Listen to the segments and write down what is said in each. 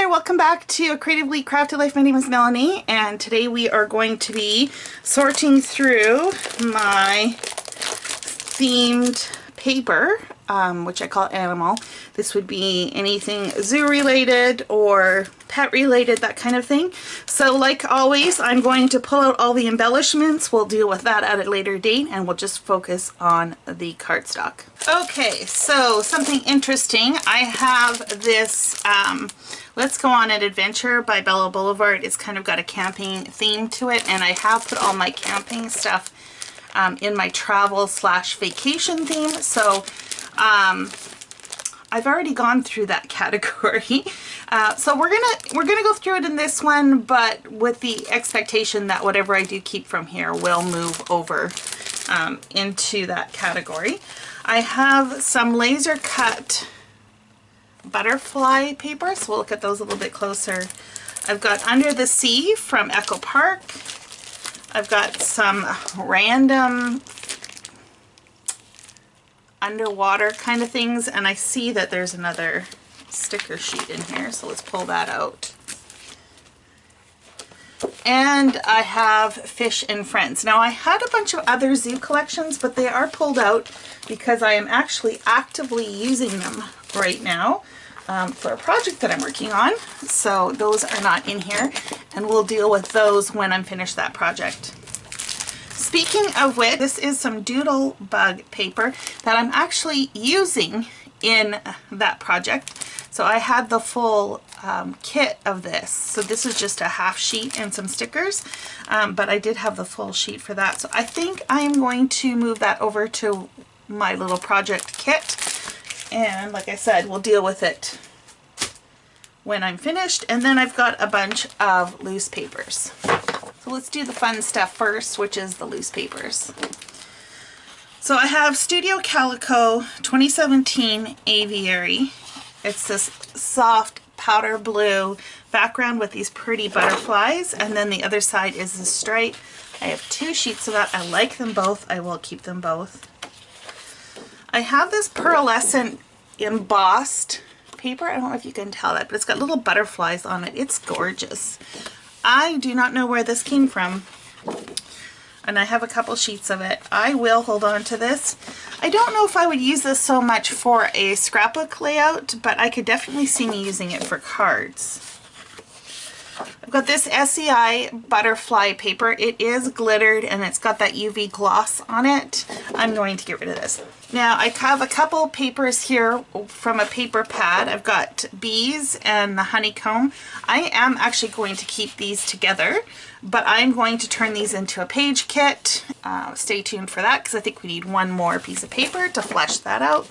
there, welcome back to A Creatively Crafted Life. My name is Melanie, and today we are going to be sorting through my themed paper, which I call animal. This would be anything zoo related or pet related, that kind of thing. So like always, I'm going to pull out all the embellishments. We'll deal with that at a later date, and we'll just focus on the cardstock. Okay, so something interesting. I have this Let's Go on an Adventure by Bella Boulevard. It's kind of got a camping theme to it, and I have put all my camping stuff in my travel / vacation theme. So I've already gone through that category. So we're gonna go through it in this one, but with the expectation that whatever I do keep from here will move over into that category. I have some laser cut butterfly paper, so we'll look at those a little bit closer. I've got Under the Sea from Echo Park. I've got some random underwater kind of things, and I see that there's another sticker sheet in here, so let's pull that out. And I have Fish and Friends. Now I had a bunch of other zoo collections, but they are pulled out because I am actually actively using them right now for a project that I'm working on. So those are not in here, and we'll deal with those when I'm finished that project. Speaking of which, this is some doodle bug paper that I'm actually using in that project. So I had the full kit of this. So this is just a half sheet and some stickers, but I did have the full sheet for that. So I think I am going to move that over to my little project kit. And like I said, we'll deal with it when I'm finished. And then I've got a bunch of loose papers. So let's do the fun stuff first, which is the loose papers. So I have Studio Calico 2017 Aviary. It's this soft powder blue background with these pretty butterflies, and then the other side is the stripe. I have two sheets of that. I like them both. I will keep them both. I have this pearlescent embossed paper. I don't know if you can tell that, but it's got little butterflies on it. It's gorgeous. I do not know where this came from, and I have a couple sheets of it. I will hold on to this. I don't know if I would use this so much for a scrapbook layout, but I could definitely see me using it for cards. I've got this SEI butterfly paper. It is glittered and it's got that UV gloss on it. I'm going to get rid of this. Now I have a couple papers here from a paper pad. I've got bees and the honeycomb. I am actually going to keep these together, but I'm going to turn these into a page kit. Stay tuned for that, because I think we need one more piece of paper to flesh that out.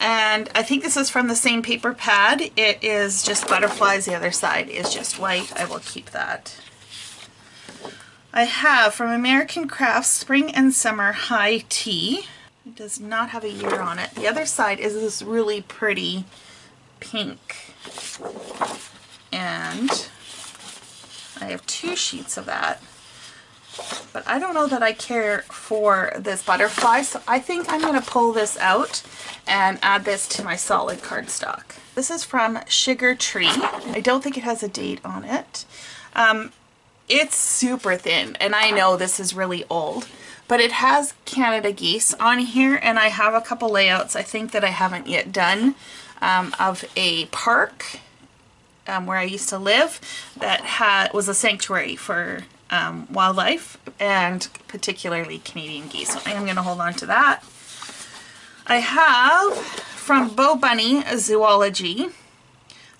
And I think this is from the same paper pad. It is just butterflies. The other side is just white. I will keep that. I have from American Crafts Spring and Summer High Tea. It does not have a year on it. The other side is this really pretty pink. And I have two sheets of that. But I don't know that I care for this butterfly, so I think I'm going to pull this out and add this to my solid cardstock. This is from Sugar Tree. I don't think it has a date on it. It's super thin, and I know this is really old, but it has Canada geese on here, and I have a couple layouts I think that I haven't yet done of a park where I used to live that was a sanctuary for wildlife, and particularly Canadian geese. So I am going to hold on to that. I have from Bo Bunny Zoology.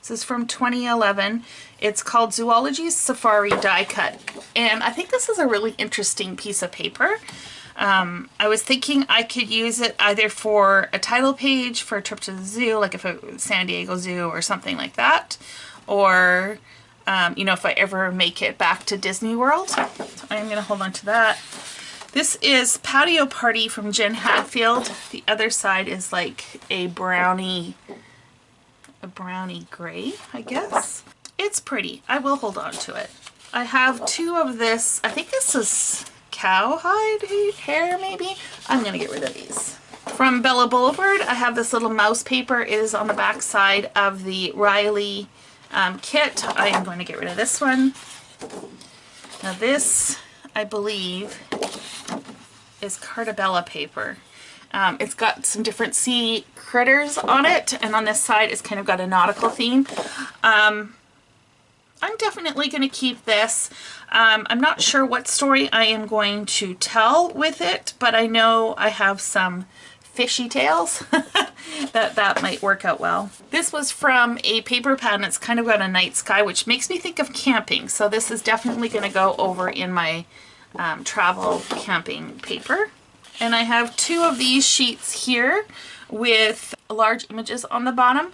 This is from 2011. It's called Zoology Safari Die Cut, and I think this is a really interesting piece of paper. I was thinking I could use it either for a title page for a trip to the zoo, like if it was San Diego Zoo or something like that, or you know, if I ever make it back to Disney World. So I'm going to hold on to that. This is Patio Party from Jen Hadfield. The other side is like a brownie gray, I guess. It's pretty. I will hold on to it. I have two of this. I think this is cowhide hair, maybe. I'm going to get rid of these. From Bella Boulevard, I have this little mouse paper. It is on the back side of the Riley kit. I am going to get rid of this one. Now this, I believe, is Cardstock paper. It's got some different sea critters on it, and on this side it's kind of got a nautical theme. I'm definitely going to keep this. I'm not sure what story I am going to tell with it, but I know I have some fishy tales that might work out well. This was from a paper pad, and it's kind of got a night sky, which makes me think of camping. So this is definitely going to go over in my travel camping paper. And I have two of these sheets here with large images on the bottom.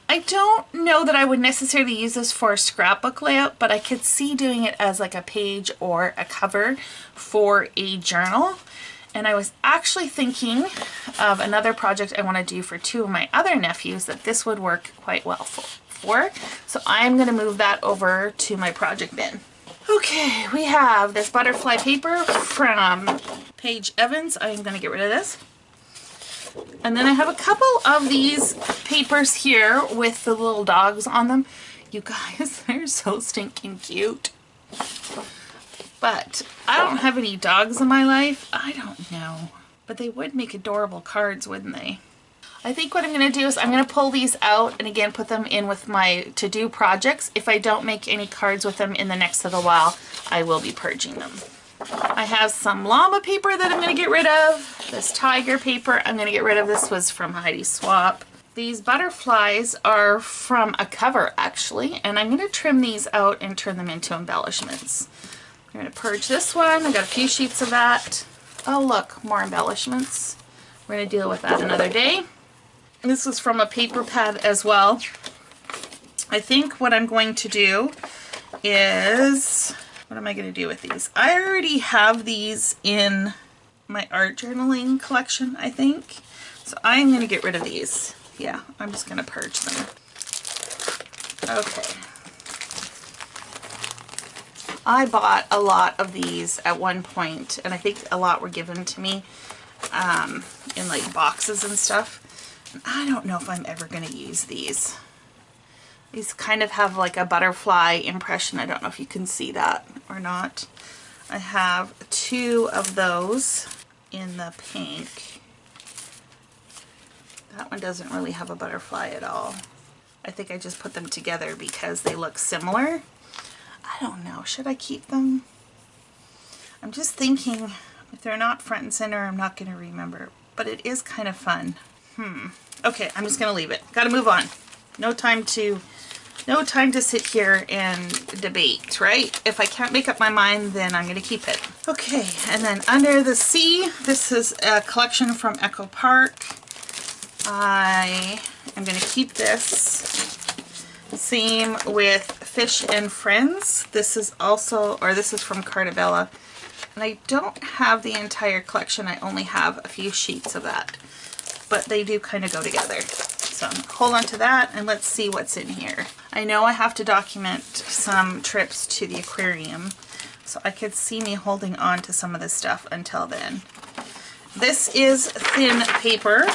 I don't know that I would necessarily use this for a scrapbook layout, but I could see doing it as like a page or a cover for a journal. And I was actually thinking of another project I want to do for two of my other nephews that this would work quite well for. So I'm going to move that over to my project bin. Okay, we have this butterfly paper from Paige Evans. I'm going to get rid of this. And then I have a couple of these papers here with the little dogs on them. You guys, they're so stinking cute. But I don't have any dogs in my life. I don't know. But they would make adorable cards, wouldn't they? I think what I'm going to do is I'm going to pull these out and again put them in with my to-do projects. If I don't make any cards with them in the next little while, I will be purging them. I have some llama paper that I'm going to get rid of. This tiger paper I'm going to get rid of. This was from Heidi Swap. These butterflies are from a cover actually, and I'm going to trim these out and turn them into embellishments. I'm going to purge this one. I got a few sheets of that. Oh look, more embellishments. We're going to deal with that another day. This is from a paper pad as well. I think what I'm going to do is, what am I going to do with these? I already have these in my art journaling collection, I think. So I'm going to get rid of these. Yeah, I'm just going to purge them. Okay. I bought a lot of these at one point, and I think a lot were given to me in like boxes and stuff. I don't know if I'm ever going to use these. These kind of have like a butterfly impression. I don't know if you can see that or not. I have two of those in the pink. That one doesn't really have a butterfly at all. I think I just put them together because they look similar. I don't know. Should I keep them? I'm just thinking if they're not front and center, I'm not going to remember. But it is kind of fun. Okay, I'm just gonna leave it. Gotta move on. No time to sit here and debate, right? If I can't make up my mind, then I'm gonna keep it. Okay, and then Under the Sea. This is a collection from Echo Park. I am gonna keep this. Same with Fish and Friends. This is also, or this is from Cardstock. And I don't have the entire collection. I only have a few sheets of that. But they do kind of go together. So hold on to that and let's see what's in here. I know I have to document some trips to the aquarium, so I could see me holding on to some of this stuff until then. This is thin paper.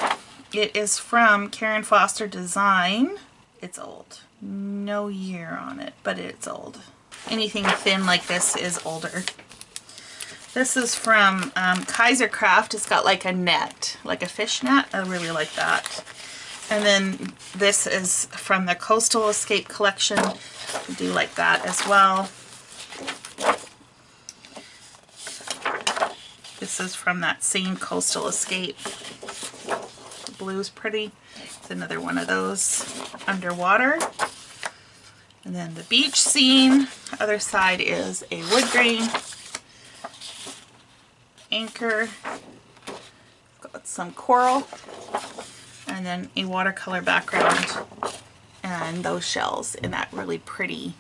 It is from Karen Foster Design. It's old. No year on it, but it's old. Anything thin like this is older. This is from Kaiser Craft. It's got like a net, like a fish net. I really like that. And then this is from the Coastal Escape collection. I do like that as well. This is from that same Coastal Escape. The blue's pretty. It's another one of those. Underwater. And then the beach scene. Other side is a wood grain. Anchor, got some coral, and then a watercolor background, and those shells in that really pretty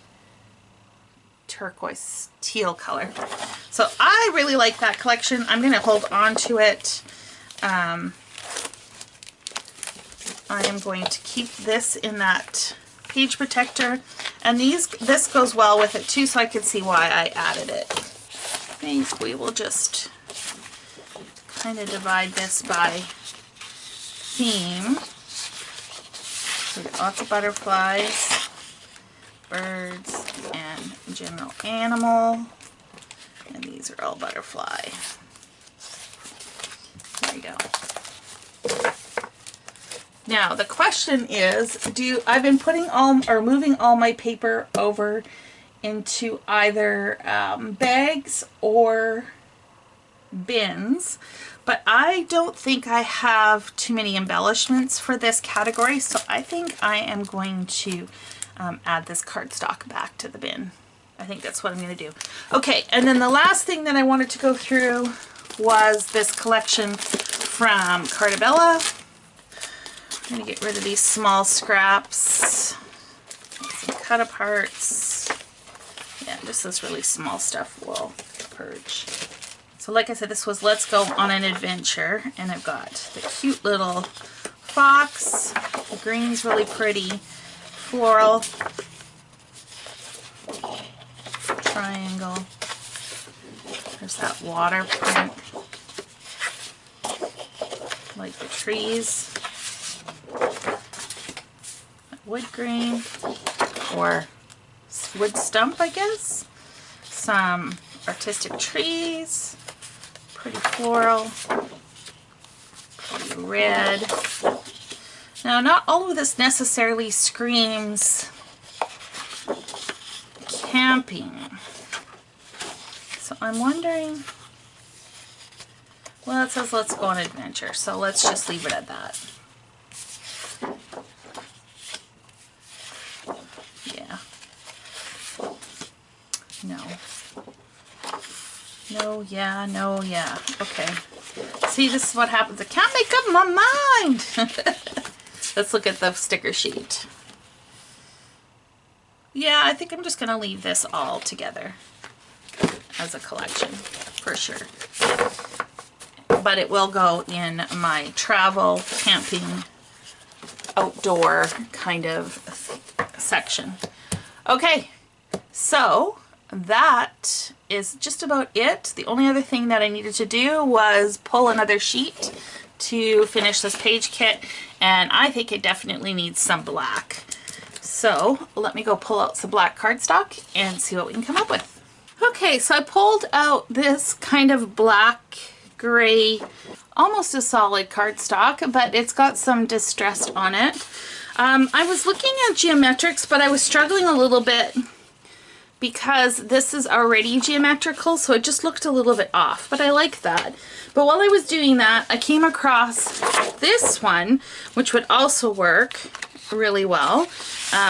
turquoise teal color. So I really like that collection. I'm going to hold on to it. I am going to keep this in that page protector, and this goes well with it too, so I can see why I added it. I think we will just kind of divide this by theme. So lots of butterflies. birds and general animal. And these are all butterfly. There you go. Now the question is, I've been putting all or moving all my paper over into either bags or bins, but I don't think I have too many embellishments for this category, so I think I am going to add this cardstock back to the bin. I think that's what I'm going to do. Okay, and then the last thing that I wanted to go through was this collection from Cardabella. I'm going to get rid of these small scraps, some cut aparts. Yeah, just this really small stuff will purge. So like I said, this was Let's Go on an Adventure, and I've got the cute little fox. The green's really pretty. Floral. Triangle. There's that water print. Like the trees. Wood grain. Or wood stump, I guess. Some artistic trees. Pretty floral. Pretty red. Now, not all of this necessarily screams camping. So I'm wondering, well, it says let's go on adventure, so let's just leave it at that. Yeah. No. No, yeah, no, yeah. Okay. See, this is what happens. I can't make up my mind. Let's look at the sticker sheet. Yeah, I think I'm just going to leave this all together as a collection, for sure. But it will go in my travel, camping, outdoor kind of section. Okay, so that is just about it. The only other thing that I needed to do was pull another sheet to finish this page kit, and I think it definitely needs some black. So let me go pull out some black cardstock and see what we can come up with. Okay, so I pulled out this kind of black, gray, almost a solid cardstock, but it's got some distressed on it. I was looking at geometrics, but I was struggling a little bit because this is already geometrical, so it just looked a little bit off, but I like that. But while I was doing that, I came across this one, which would also work really well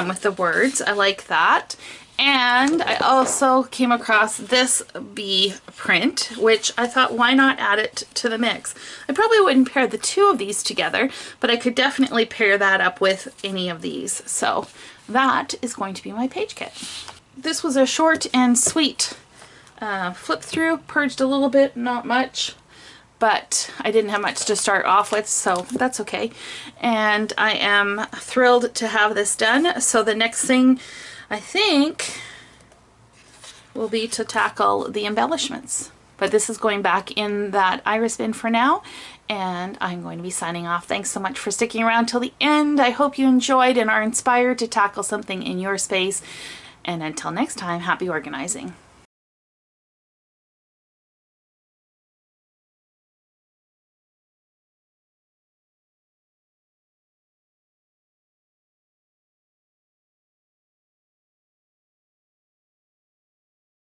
with the words. I like that. And I also came across this bee print, which I thought, why not add it to the mix? I probably wouldn't pair the two of these together, but I could definitely pair that up with any of these. So that is going to be my page kit. This was a short and sweet flip through, purged a little bit, not much, but I didn't have much to start off with, so that's okay. And I am thrilled to have this done. So the next thing I think will be to tackle the embellishments. But this is going back in that iris bin for now, and I'm going to be signing off. Thanks so much for sticking around till the end. I hope you enjoyed and are inspired to tackle something in your space. And until next time, happy organizing.